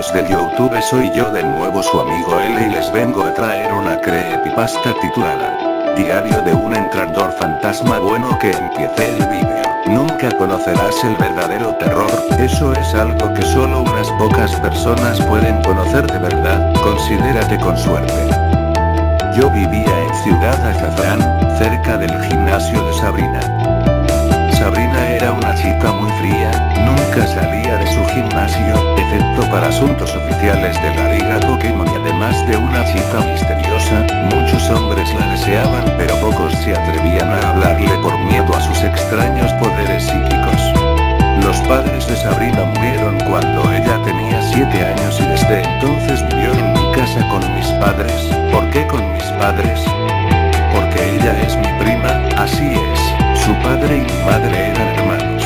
amigos de YouTube, soy yo de nuevo su amigo L y les vengo a traer una creepypasta titulada Diario de un entrenador fantasma. Bueno, que empiece el vídeo. Nunca conocerás el verdadero terror, eso es algo que solo unas pocas personas pueden conocer de verdad, considérate con suerte. Yo vivía en Ciudad Azafrán, cerca del gimnasio de Sabrina. Sabrina era una chica muy fría, nunca salía de su gimnasio, excepto para asuntos oficiales de la Liga Pokémon, y además de una chica misteriosa, muchos hombres la deseaban pero pocos se atrevían a hablarle por miedo a sus extraños poderes psíquicos. Los padres de Sabrina murieron cuando ella tenía 7 años y desde entonces vivió en mi casa con mis padres. ¿Por qué con mis padres? Porque ella es mi prima, así es. Su padre y mi madre eran hermanos.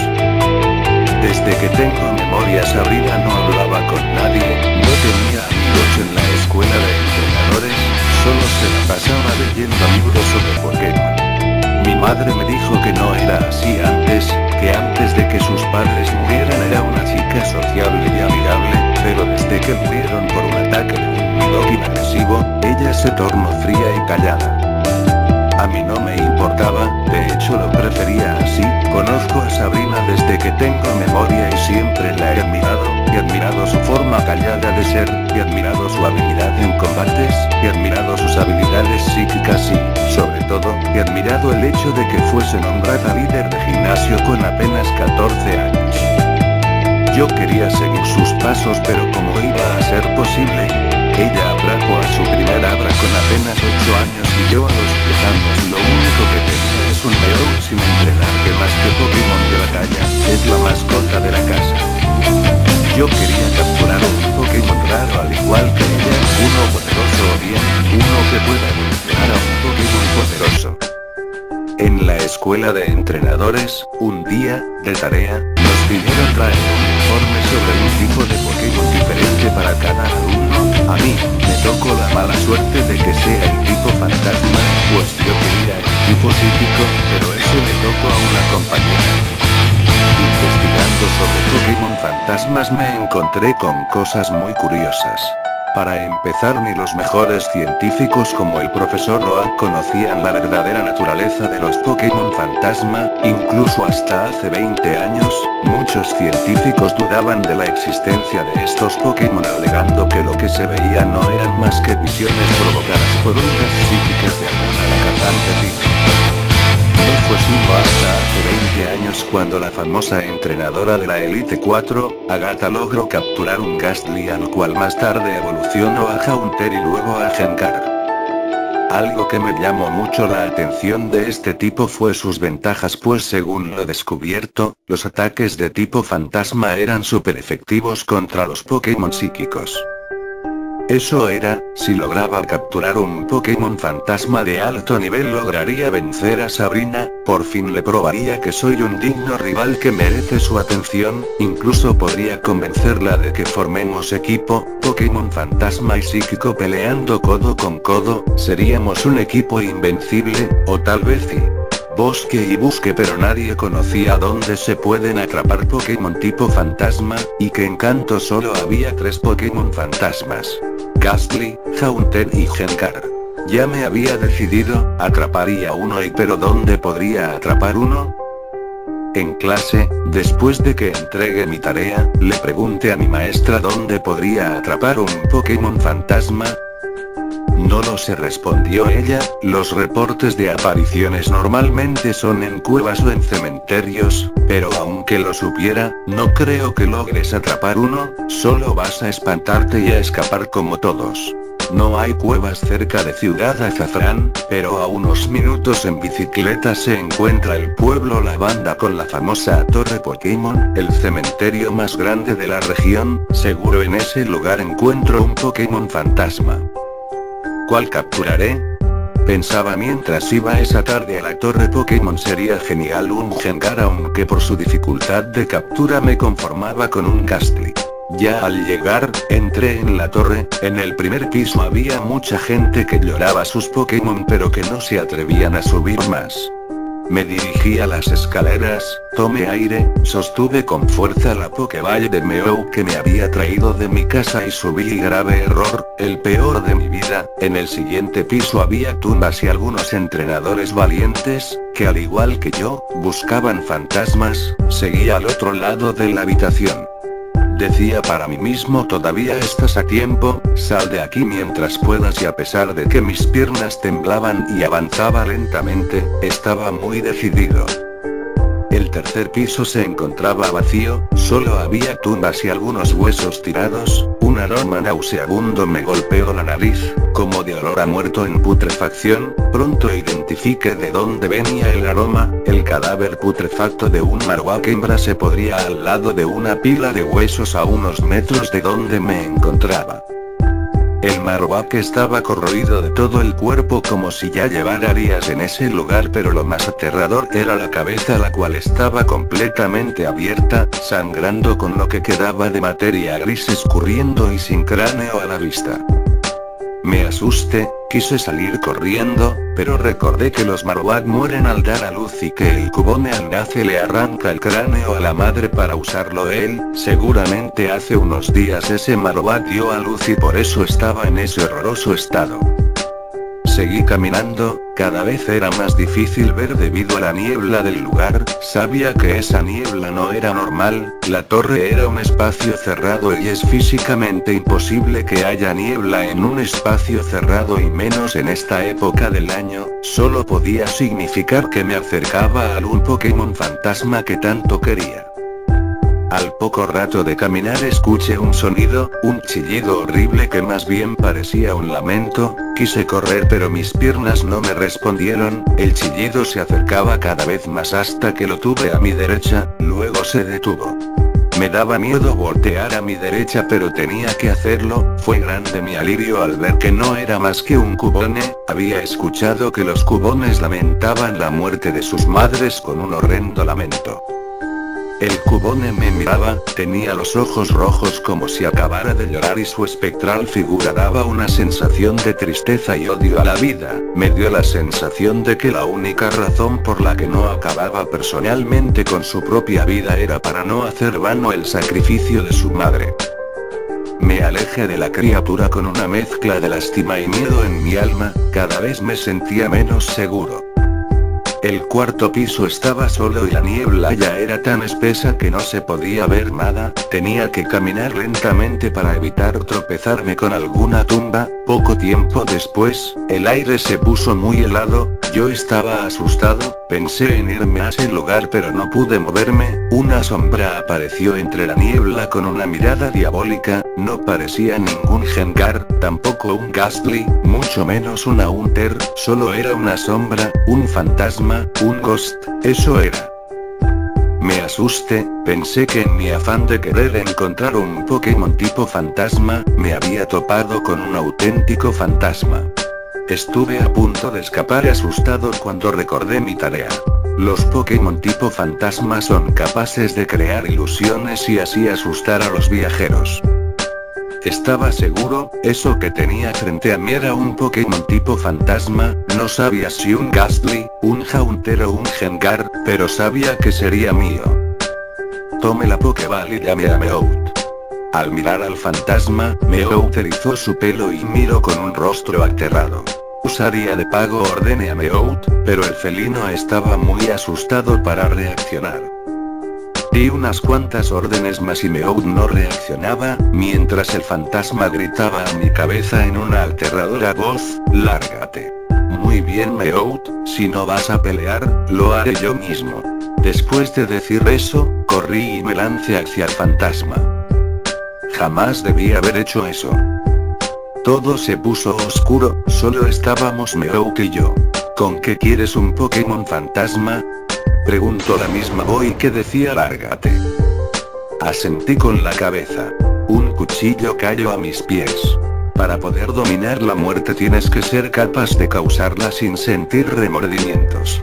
Desde que tengo memoria, Sabrina no hablaba con nadie, no tenía amigos en la escuela de entrenadores, solo se la pasaba leyendo libros sobre Pokémon. Mi madre me dijo que no era así antes, que antes de que sus padres murieran era una chica sociable y amigable, pero desde que murieron por un ataque de un Nidoking agresivo, ella se tornó fría y callada. A mí no me importaba, de hecho lo prefería así. Conozco a Sabrina desde que tengo memoria y siempre la he admirado, y admirado su forma callada de ser, y admirado su habilidad en combates, y admirado sus habilidades psíquicas y, sobre todo, he admirado el hecho de que fuese nombrada líder de gimnasio con apenas 14 años. Yo quería seguir sus pasos, pero ¿cómo iba a ser posible? Ella atrajo a su primer Abra con apenas 8 años y yo a los 10 años lo único que tenía es un Meowth sin entrenar, que más que Pokémon de batalla, es la mascota de la casa. Yo quería capturar un Pokémon raro al igual que ella, uno poderoso o bien, uno que pueda evolucionar a un Pokémon poderoso. En la escuela de entrenadores, un día, de tarea, nos pidieron traer un informe sobre un tipo de Pokémon diferente para cada alumno. A mí, me tocó la mala suerte de que sea el tipo fantasma, pues yo quería el tipo psíquico, pero ese le tocó a una compañera. Investigando sobre Pokémon fantasmas me encontré con cosas muy curiosas. Para empezar, ni los mejores científicos como el profesor Oak conocían la verdadera naturaleza de los Pokémon fantasma, incluso hasta hace 20 años, muchos científicos dudaban de la existencia de estos Pokémon, alegando que lo que se veía no eran más que visiones provocadas por ondas psíquicas de alguna lacazante tipo. No fue sino hasta hace 20 años cuando la famosa entrenadora de la Elite 4, Agatha, logró capturar un Gastly, al cual más tarde evolucionó a Haunter y luego a Gengar. Algo que me llamó mucho la atención de este tipo fue sus ventajas, pues según lo descubierto, los ataques de tipo fantasma eran súper efectivos contra los Pokémon psíquicos. Eso era, si lograba capturar un Pokémon fantasma de alto nivel lograría vencer a Sabrina, por fin le probaría que soy un digno rival que merece su atención, incluso podría convencerla de que formemos equipo, Pokémon fantasma y psíquico peleando codo con codo, seríamos un equipo invencible, o tal vez sí. Bosque y busque, pero nadie conocía dónde se pueden atrapar Pokémon tipo fantasma, y que en Kanto solo había 3 Pokémon fantasmas. Gastly, Haunter y Gengar. Ya me había decidido, atraparía uno pero ¿dónde podría atrapar uno? En clase, después de que entregué mi tarea, le pregunté a mi maestra dónde podría atrapar un Pokémon fantasma. No lo sé, respondió ella, los reportes de apariciones normalmente son en cuevas o en cementerios, pero aunque lo supiera, no creo que logres atrapar uno, solo vas a espantarte y a escapar como todos. No hay cuevas cerca de Ciudad Azafrán, pero a unos minutos en bicicleta se encuentra el pueblo Lavanda con la famosa Torre Pokémon, el cementerio más grande de la región, seguro en ese lugar encuentro un Pokémon fantasma. ¿Cuál capturaré? Pensaba mientras iba esa tarde a la Torre Pokémon. Sería genial un Gengar, aunque por su dificultad de captura me conformaba con un Gastly. Ya al llegar, entré en la torre, en el primer piso había mucha gente que lloraba sus Pokémon pero que no se atrevían a subir más. Me dirigí a las escaleras, tomé aire, sostuve con fuerza la Pokéball de Meowth que me había traído de mi casa y subí. Grave error, el peor de mi vida. En el siguiente piso había tumbas y algunos entrenadores valientes, que al igual que yo, buscaban fantasmas. Seguí al otro lado de la habitación. Decía para mí mismo: todavía estás a tiempo, sal de aquí mientras puedas, y a pesar de que mis piernas temblaban y avanzaba lentamente, estaba muy decidido. El tercer piso se encontraba vacío, solo había tumbas y algunos huesos tirados. Un aroma nauseabundo me golpeó la nariz, como de olor a muerto en putrefacción. Pronto identifiqué de dónde venía el aroma: el cadáver putrefacto de un Marowak hembra se podría al lado de una pila de huesos a unos metros de donde me encontraba. El Marowak estaba corroído de todo el cuerpo como si ya llevara días en ese lugar, pero lo más aterrador era la cabeza, la cual estaba completamente abierta, sangrando con lo que quedaba de materia gris escurriendo y sin cráneo a la vista. Me asusté, quise salir corriendo, pero recordé que los Marowak mueren al dar a luz y que el Cubone al nacer le arranca el cráneo a la madre para usarlo él. Seguramente hace unos días ese Marowak dio a luz y por eso estaba en ese horroroso estado. Seguí caminando, cada vez era más difícil ver debido a la niebla del lugar. Sabía que esa niebla no era normal, la torre era un espacio cerrado y es físicamente imposible que haya niebla en un espacio cerrado y menos en esta época del año. Solo podía significar que me acercaba a algún Pokémon fantasma que tanto quería. Al poco rato de caminar escuché un sonido, un chillido horrible que más bien parecía un lamento. Quise correr pero mis piernas no me respondieron. El chillido se acercaba cada vez más hasta que lo tuve a mi derecha, luego se detuvo. Me daba miedo voltear a mi derecha pero tenía que hacerlo. Fue grande mi alivio al ver que no era más que un Cubone. Había escuchado que los Cubones lamentaban la muerte de sus madres con un horrendo lamento. El Cubone me miraba, tenía los ojos rojos como si acabara de llorar y su espectral figura daba una sensación de tristeza y odio a la vida. Me dio la sensación de que la única razón por la que no acababa personalmente con su propia vida era para no hacer vano el sacrificio de su madre. Me alejé de la criatura con una mezcla de lástima y miedo en mi alma, cada vez me sentía menos seguro. El cuarto piso estaba solo y la niebla ya era tan espesa que no se podía ver nada. Tenía que caminar lentamente para evitar tropezarme con alguna tumba. Poco tiempo después, el aire se puso muy helado. Yo estaba asustado, pensé en irme a ese lugar pero no pude moverme. Una sombra apareció entre la niebla con una mirada diabólica. No parecía ningún Gengar, tampoco un Gastly, mucho menos una Haunter, solo era una sombra, un fantasma, un Ghost, eso era. Me asusté, pensé que en mi afán de querer encontrar un Pokémon tipo fantasma, me había topado con un auténtico fantasma. Estuve a punto de escapar asustado cuando recordé mi tarea. Los Pokémon tipo fantasma son capaces de crear ilusiones y así asustar a los viajeros. Estaba seguro, eso que tenía frente a mí era un Pokémon tipo fantasma. No sabía si un Gastly, un Haunter o un Gengar, pero sabía que sería mío. Tomé la Pokéball y llamé a Meowth. Al mirar al fantasma, Meowth erizó su pelo y miró con un rostro aterrado. Usaría de pago, ordené a Meowth, pero el felino estaba muy asustado para reaccionar. Di unas cuantas órdenes más y Meowth no reaccionaba, mientras el fantasma gritaba a mi cabeza en una aterradora voz: «Lárgate». Muy bien Meowth, si no vas a pelear, lo haré yo mismo. Después de decir eso, corrí y me lancé hacia el fantasma. Jamás debí haber hecho eso. Todo se puso oscuro, solo estábamos Meowth y yo. ¿Con qué quieres un Pokémon fantasma?, preguntó la misma voz que decía «Lárgate». Asentí con la cabeza. Un cuchillo cayó a mis pies. Para poder dominar la muerte tienes que ser capaz de causarla sin sentir remordimientos.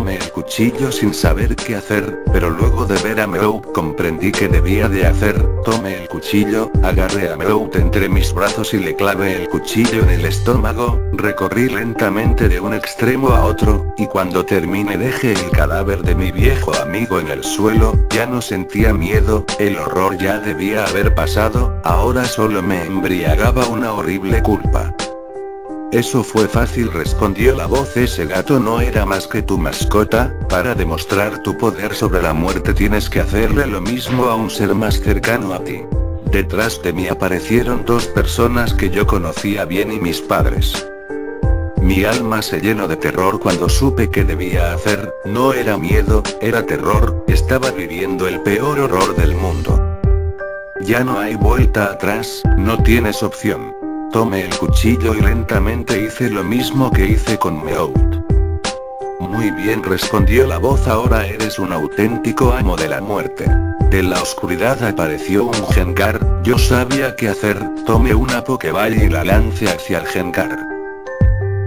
Tomé el cuchillo sin saber qué hacer, pero luego de ver a Meowth comprendí que debía de hacer. Tomé el cuchillo, agarré a Meowth entre mis brazos y le clavé el cuchillo en el estómago, recorrí lentamente de un extremo a otro, y cuando terminé dejé el cadáver de mi viejo amigo en el suelo. Ya no sentía miedo, el horror ya debía haber pasado, ahora solo me embriagaba una horrible culpa. Eso fue fácil, respondió la voz. Ese gato no era más que tu mascota. Para demostrar tu poder sobre la muerte tienes que hacerle lo mismo a un ser más cercano a ti. Detrás de mí aparecieron dos personas que yo conocía bien y mis padres. Mi alma se llenó de terror cuando supe qué debía hacer. No era miedo, era terror. Estaba viviendo el peor horror del mundo. Ya no hay vuelta atrás, no tienes opción. Tomé el cuchillo y lentamente hice lo mismo que hice con Meowth. Muy bien, respondió la voz, ahora eres un auténtico amo de la muerte. De la oscuridad apareció un Gengar. Yo sabía qué hacer, tomé una Pokéball y la lancé hacia el Gengar.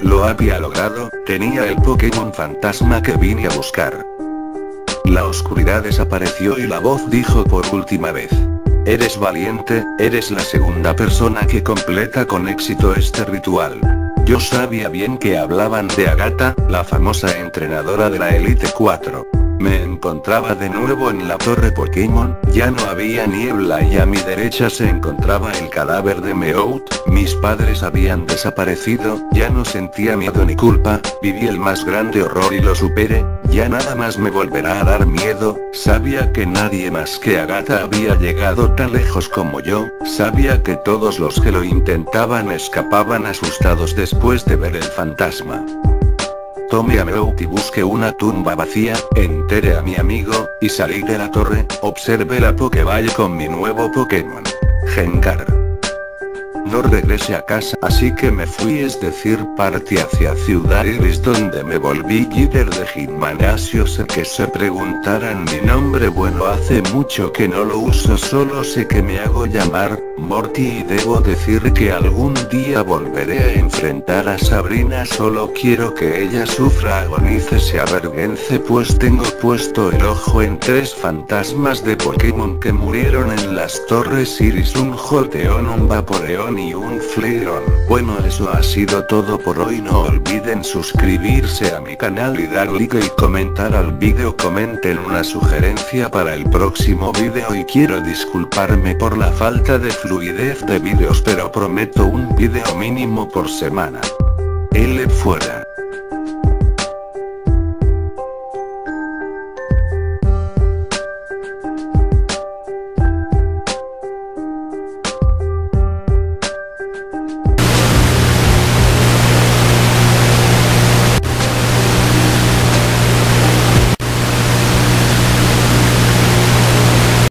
Lo había logrado, tenía el Pokémon fantasma que vine a buscar. La oscuridad desapareció y la voz dijo por última vez: eres valiente, eres la segunda persona que completa con éxito este ritual. Yo sabía bien que hablaban de Agatha, la famosa entrenadora de la Elite 4. Me encontraba de nuevo en la torre Pokémon, ya no había niebla y a mi derecha se encontraba el cadáver de Meowth. Mis padres habían desaparecido, ya no sentía miedo ni culpa, viví el más grande horror y lo superé, ya nada más me volverá a dar miedo. Sabía que nadie más que Agatha había llegado tan lejos como yo, sabía que todos los que lo intentaban escapaban asustados después de ver el fantasma. Tomé a Meowth y busqué una tumba vacía, enterré a mi amigo, y salí de la torre. Observé la Pokéball con mi nuevo Pokémon, Gengar. No regresé a casa, así que me fui, es decir, partí hacia Ciudad Iris, donde me volví líder de gimnasio. Sé que se preguntarán mi nombre, bueno, hace mucho que no lo uso, solo sé que me hago llamar Morty y debo decir que algún día volveré a enfrentar a Sabrina. Solo quiero que ella sufra, agonice, se avergüence, pues tengo puesto el ojo en 3 fantasmas de Pokémon que murieron en las torres Iris, un Jolteon, un Vaporeon y un Flareon. Bueno, eso ha sido todo por hoy. No olviden suscribirse a mi canal y dar like y comentar al vídeo. Comenten una sugerencia para el próximo vídeo y quiero disculparme por la falta de fluidez de vídeos, pero prometo un vídeo mínimo por semana. L fuera.